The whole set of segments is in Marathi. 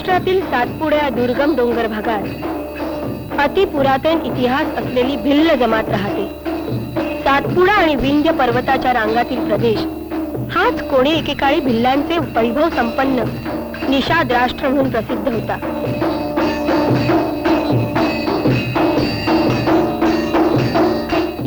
महाराष्ट्रातील सातपुड्या दुर्गम डोंगर भागात अति पुरातन इतिहास असलेली भिल्ल जमात राहते. सातपुडा आणि विंध्य पर्वताच्या रांगातील प्रदेश हाच कोणी एकेकाळी भिल्लांचे वैभव संपन्न निषाद राष्ट्र म्हणून प्रसिद्ध होता.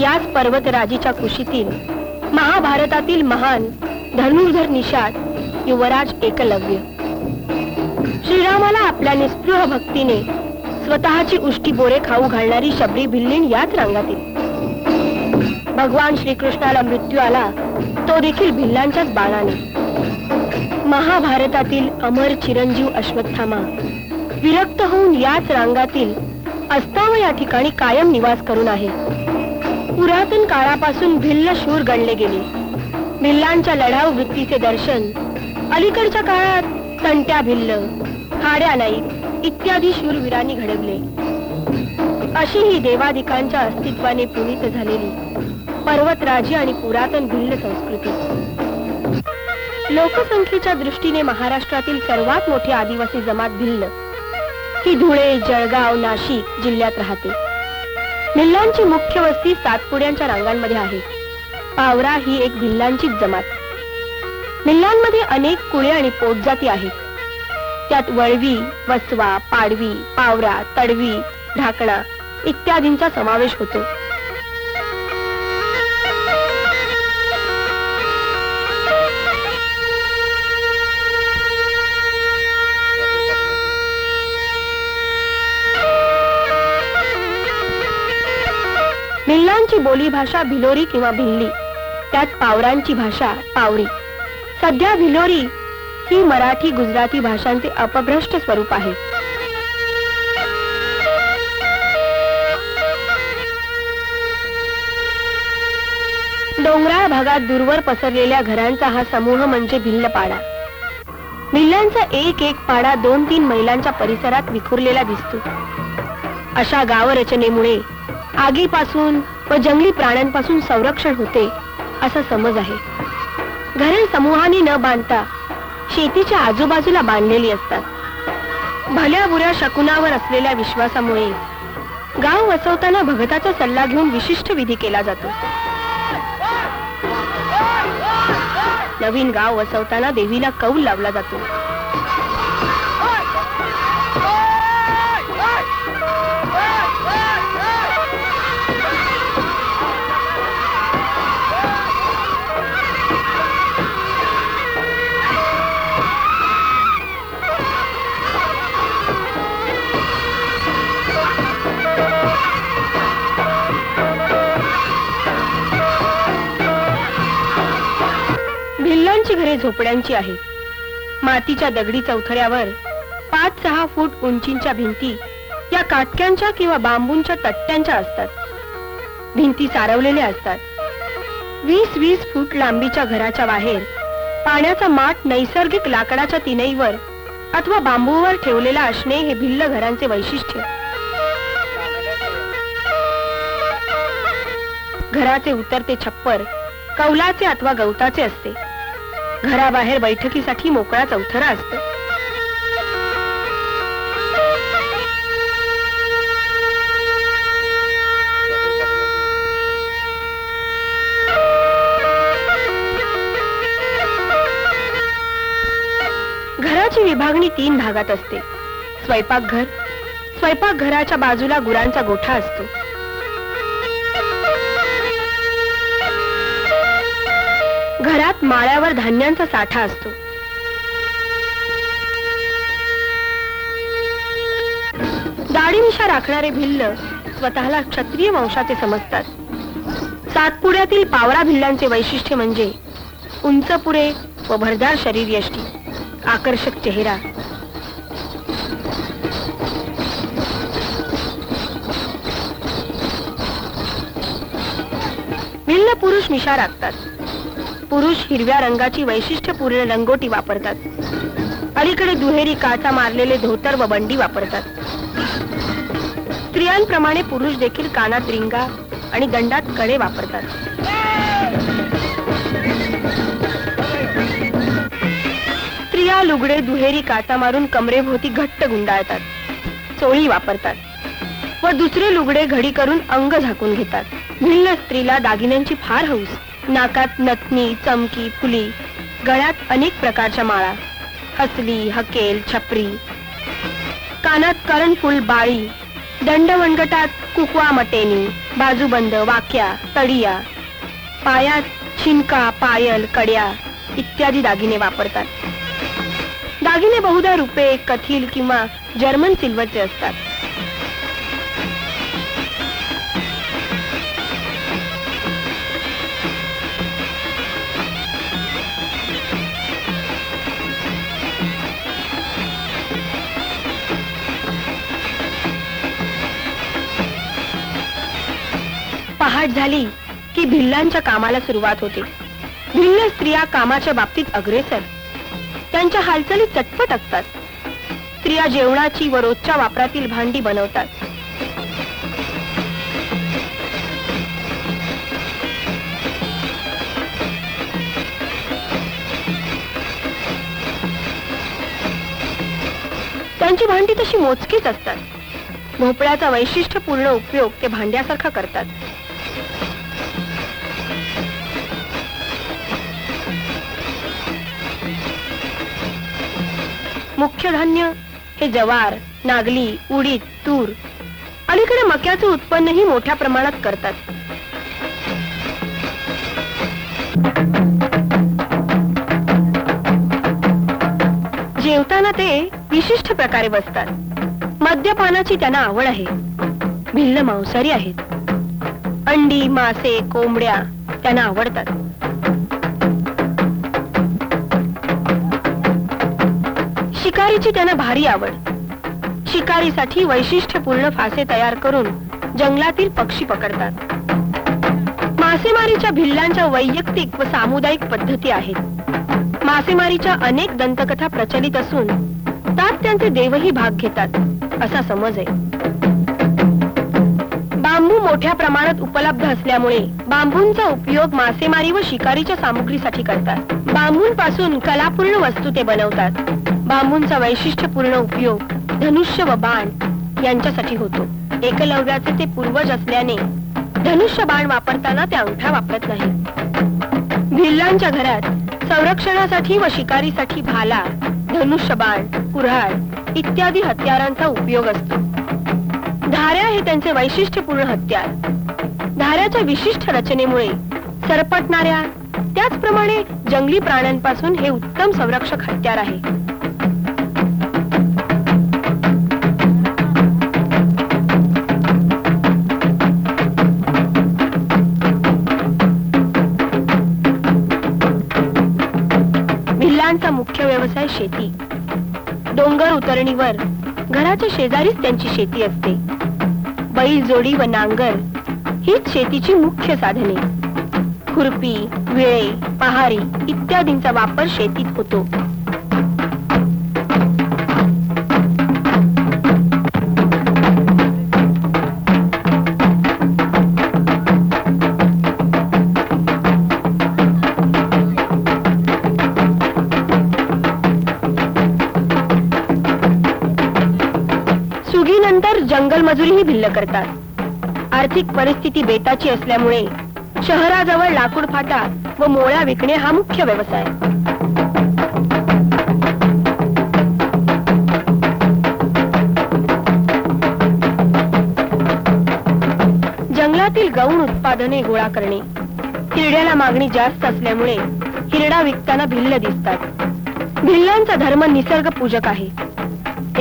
याच पर्वतराजीच्या कुशीतील महाभारतातील महान धनुर्धर निषाद युवराज एकलव्य श्रीरामाला आपल्या निस्पृह भक्तीने स्वतःची उष्टी बोरे खाऊ घालणारी शबरी भिल्लीण याच रांगातील. भगवान श्रीकृष्णाला मृत्यू आला तो देखील भिल्लांच्याच बाणाने. महाभारतातील अमर चिरंजीव अश्वत्थामा विरक्त होऊन याच रांगातील अस्ताव या ठिकाणी कायम निवास करून आहे. पुरातन काळापासून भिल्ल शूर गणले गेले. भिल्लांच्या लढाऊ वृत्तीचे दर्शन अलीकडच्या काळात तंट्या भिल्ल, खाड्या नाईक इत्यादी शूरवीरांनी घडवले. अशी ही देवादिकांच्या अस्तित्वाने पुनीत झालेली पर्वतराजी आणि पुरातन भिल्ल संस्कृती. लोकसंख्येच्या दृष्टीने महाराष्ट्रातील सर्वात मोठी आदिवासी जमात भिल्ल ही धुळे, जळगाव, नाशिक जिल्ह्यात राहते. भिल्लांची मुख्य वस्ती सातपुड्यांच्या रांगांमध्ये आहे. पावरा ही एक भिल्लांचीच जमात. भिल्लांमध्ये अनेक कुळे आणि पोटजाती आहेत. त्यात वळवी, वसवा, पाडवी, पावरा, तडवी, ढाकणा इत्यादींचा समावेश होतो. भिल्लांची बोली भाषा भिलोरी किंवा भिल्ली, त्यात पावरांची भाषा पावरी. सध्या भिलोरी ही मराठी गुजराती भाषांचे अपभ्रष्ट स्वरूप आहे. डोंगराळ भागात दूरवर पसरलेल्या घरांचा हा समूह म्हणजे भिल्लपाडा. भिल्लांचा एक एक पाडा 2-3 मैलांच्या परिसरात विखुरलेला दिसतो. अशा गावरचनेमुळे आगीपासून व जंगली प्राण्यांपासून संरक्षण होते असा समज आहे. घरे समूहाने न बांधता शेतीच्या आजूबाजूला बांधलेली असतात. भल्या बुऱ्या शकुनावर असलेल्या विश्वासामुळे गाव वसवताना भगताचा सल्ला घेऊन विशिष्ट विधी केला जातो. नवीन गाव वसवताना देवीला कौल लावला जातो. भिल्लांची घरे झोपड्यांची आहेत. मातीच्या दगडी चौथऱ्यावर 5-6 फूट उंचीच्या भिंती या काटक्यांच्या किंवा बांबूंच्या तट्ट्यांच्या असतात. भिंती सारवलेल्या असतात. 20-20 फूट लांबीच्या घराच्या बाहेर पाण्याचा माठ नैसर्गिक लाकडाच्या तिनईवर अथवा बांबूवर ठेवलेला असणे हे भिल्ल घरांचे वैशिष्ट्य. घराचे उतरते छप्पर कौलाचे अथवा गवताचे असते. घराबाहेर बैठकीसाठी मोकळा चौथरा असतो. घराची विभागणी 3 भागात असते. स्वयंपाकघर, स्वयंपाकघराच्या बाजूला गुरांचा गोठा असतो. घरात माळ्यावर धान्यांचा साठा असतो. दाढी-मिशा राखणारे भिल्ल स्वतःला क्षत्रिय वंशाचे समजतात. सातपुड्यातील पावरा भिल्लांचे वैशिष्ट्य म्हणजे उंच पुरे व भरदार शरीर यष्टी, आकर्षक चेहरा. भिल्ल पुरुष मिशा राखतात. पुरुष हिरव्या रंगाची वैशिष्ट्यपूर्ण लंगोटी वापरतात. अलीकडे दुहेरी काचा मारलेले धोतर व बंडी वापरतात. स्त्रियांप्रमाणे पुरुष देखील कानात रिंगा आणि दंडात कडे वापरतात. स्त्रिया लुगडे दुहेरी काटा मारून कमरेभोवती घट्ट गुंडाळतात, चोळी वापरतात व दुसरे लुगडे घडी करून अंग झाकून घेतात. भिल्ल स्त्रीला दागिन्यांची फार हौस. नाकात नथनी, चमकी, फुली, गळ्यात अनेक प्रकारच्या माळा, हसली, हकेल, छपरी, कानात कर्णफूल, बाळी, दंडवणगटात कुकवा, मटेनी, बाजूबंद, वाक्या, तडिया, पायात छिनका, पायल, कड्या इत्यादी दागिने वापरतात. दागिने बहुधा रुपे, कथील किंवा जर्मन सिल्वरचे असतात. पहाट झाली की भिल्लांच्या कामाला सुरुवात होते. भिल्ल स्त्रिया कामाच्या बाबतीत अग्रेसर. त्यांच्या हालचाली चटपट असतात. स्त्रिया जेवणाची व रोजच्या वापरातील भांडी बनवतात. त्यांची भांडी तशी मोजकीच असतात. भोपळ्याचा वैशिष्ट्यपूर्ण उपयोग ते भांड्यासारखा करतात. मुख्य धान्य हे जवार, नागली, उडीद, तूर. अलीकडे मक्याचे उत्पन्नही मोठ्या प्रमाणात करतात. जेवताना ते विशिष्ट प्रकारे बसतात. मद्यपानाची त्यांना आवड आहे. भिल्ल मांसाहारी आहेत. अंडी, मासे, कोंबड्या त्यांना आवडतात. शिकारीची त्यांना भारी आवड. शिकारीसाठी वैशिष्ट्यपूर्ण फासे तयार करून जंगलातील पक्षी पकडतात. मासेमारीच्या भिल्लांच्या वैयक्तिक व सामुदायिक पद्धती आहेत. मासेमारीच्या अनेक दंतकथा प्रचलित असून त्यात त्यांचे देवही भाग घेतात असा समज आहे. बांबू मोठ्या प्रमाणात उपलब्ध असल्यामुळे बांबूंचा उपयोग मासेमारी व शिकारीच्या सामुग्रीसाठी करतात. बांबूंपासून कलापूर्ण वस्तू ते बनवतात. बांबूंचा वैशिष्ट्यपूर्ण उपयोग धनुष्य व बाण यांच्यासाठी होतो. एकलव्याचे ते पूर्वज असल्याने धनुष्य बाण वापरताना ते अंगठा वापरत नाही. भिल्लांच्या घरात संरक्षणासाठी व शिकारीसाठी भाला, धनुष्य बाण, कुऱ्हाड इत्यादी हत्यारांचा उपयोग असतो. धाऱ्या हे त्यांचे वैशिष्ट्यपूर्ण हत्यार. धाऱ्याच्या विशिष्ट रचनेमुळे सरपटणाऱ्या त्याचप्रमाणे जंगली प्राण्यांपासून हे उत्तम संरक्षक हत्यार आहे. भिल्लांचा मुख्य व्यवसाय शेती. डोंगर उतरणीवर घराच्या शेजारीच त्यांची शेती असते. बैल जोडी व नांगर हीच शेतीची मुख्य साधने. खुरपी, विळे, पहारी इत्यादींचा वापर शेतीत होतो. सुगीनंतर जंगल मजुरीही भिल्ल करतात. आर्थिक परिस्थिती बेताची असल्यामुळे शहराजवळ लाकूड फाटा व मोळ्या विकणे हा मुख्य व्यवसाय. जंगलातील गौण उत्पादने गोळा करणे. हिरड्याला मागणी जास्त असल्यामुळे हिरडा विकताना भिल्ल दिसतात. भिल्लांचा धर्म निसर्ग पूजक आहे.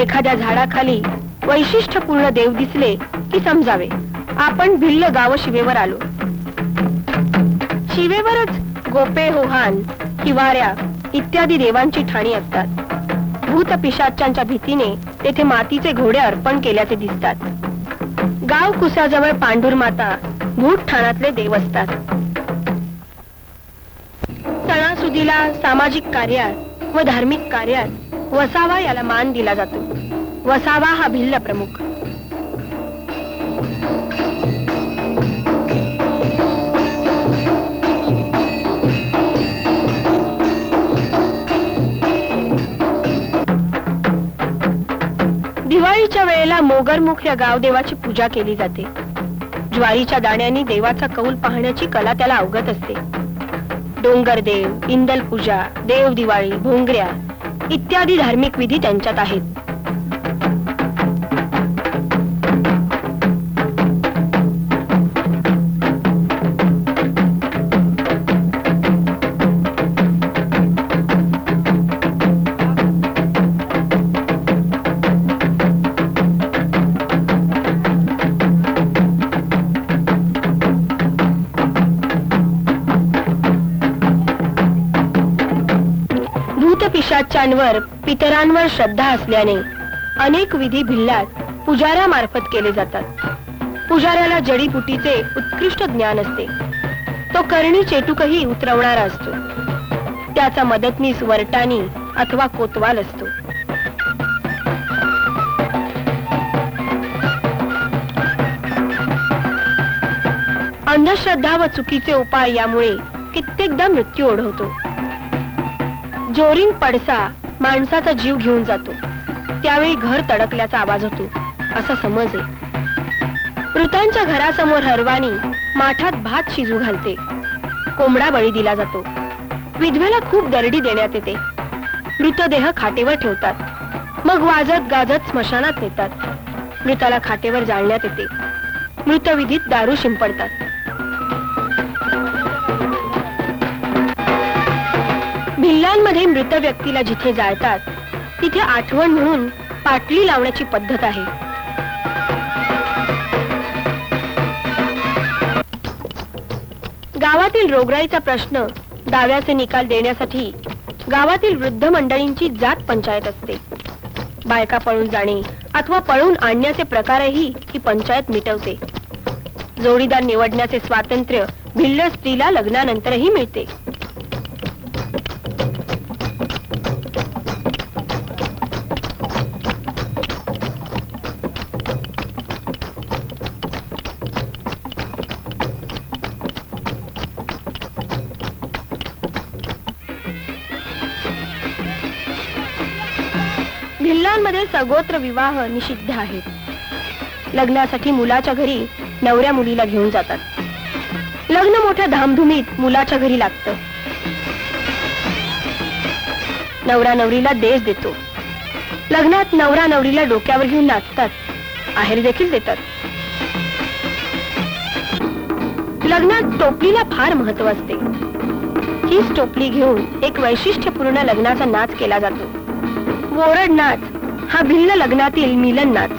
एखाद्या झाडाखाली वैशिष्ट्यपूर्ण देव दिसले की समजावे आपण भिल्ल गाव शिवेवर आलो. शिवेवरच गोपे, होहान, हिवाऱ्या इत्यादी देवांची ठाणी असतात. भूत पिशाच्यांच्या भीतीने तेथे मातीचे घोडे अर्पण केल्याचे दिसतात. गाव कुसाजवळ पांडुरमाता भूत ठाणातले देव असतात. सणासुदीला, सामाजिक कार्यात व धार्मिक कार्यात वसावा याला मान दिला जातो. वसावा हा भिल्ल प्रमुख. दिवाळीच्या वेळेला मोगरमुख या गावदेवाची पूजा केली जाते. ज्वारीच्या दाण्यांनी देवाचा कौल पाहण्याची कला त्याला अवगत असते. डोंगरदेव, इंदल पूजा, देव दिवाळी, भोंगऱ्या इत्यादी धार्मिक विधी त्यांच्यात आहेत. पिशाच्यांवर, पितरांवर श्रद्धा असल्याने अनेक विधी भिल्लात पुजाऱ्यामार्फत केले जातात. पुजाऱ्याला जडीबुटीचे उत्कृष्ट ज्ञान असते. तो करणी चेटूकही उतरवणारा असतो. त्याचा मदतनीस वरटानी अथवा कोतवाल असतो. अंधश्रद्धा व चुकीचे उपाय यामुळे कित्येकदा मृत्यू ओढवतो. जोरिंग पडसा माणसाचा जीव घेऊन जातो. त्यावेळी घर तडकल्याचा आवाज होतो असा समज आहे. मृतांच्या घरासमोर हरवानी माठात भात शिजू घालते. कोंबडा बळी दिला जातो. विधवेला खूप दरडी देण्यात येते. मृतदेह खाटेवर ठेवतात. मग वाजत गाजत स्मशानात नेतात. मृताला खाटेवर जाळण्यात येते. मृतविधीत दारू शिंपडतात. भिल्लांमध्ये मृत व्यक्तीला जिथे जाळतात तिथे आठवण म्हणून पाटली लावण्याची पद्धत आहे. गावातील रोगराईचा प्रश्न दाव्याचे निकाल देण्यासाठी गावातील वृद्ध मंडळींची जात पंचायत असते. बायका पळून जाणे अथवा पळून आणण्याचे प्रकारही ही पंचायत मिटवते. जोडीदार निवडण्याचे स्वातंत्र्य भिल्ल स्त्रीला लग्नानंतरही मिळते. भिल्लांमध्ये सगोत्र विवाह निषिद्ध आहेत. लग्नासाठी मुलाच्या घरी नवऱ्या मुलीला घेऊन जातात. लग्न मोठ्या धामधुमीत मुलाच्या घरी लागतं. नवरा नवरीला देश देतो. लग्नात नवरा नवरीला डोक्यावर घेऊन नाचतात. आहेर देखील देतात. लग्नात टोपलीला फार महत्व असते. हीच टोपली घेऊन एक वैशिष्ट्यपूर्ण लग्नाचा नाच केला जातो. वोरड नाच हा भिल्ल लग्नातील मिलन नाच.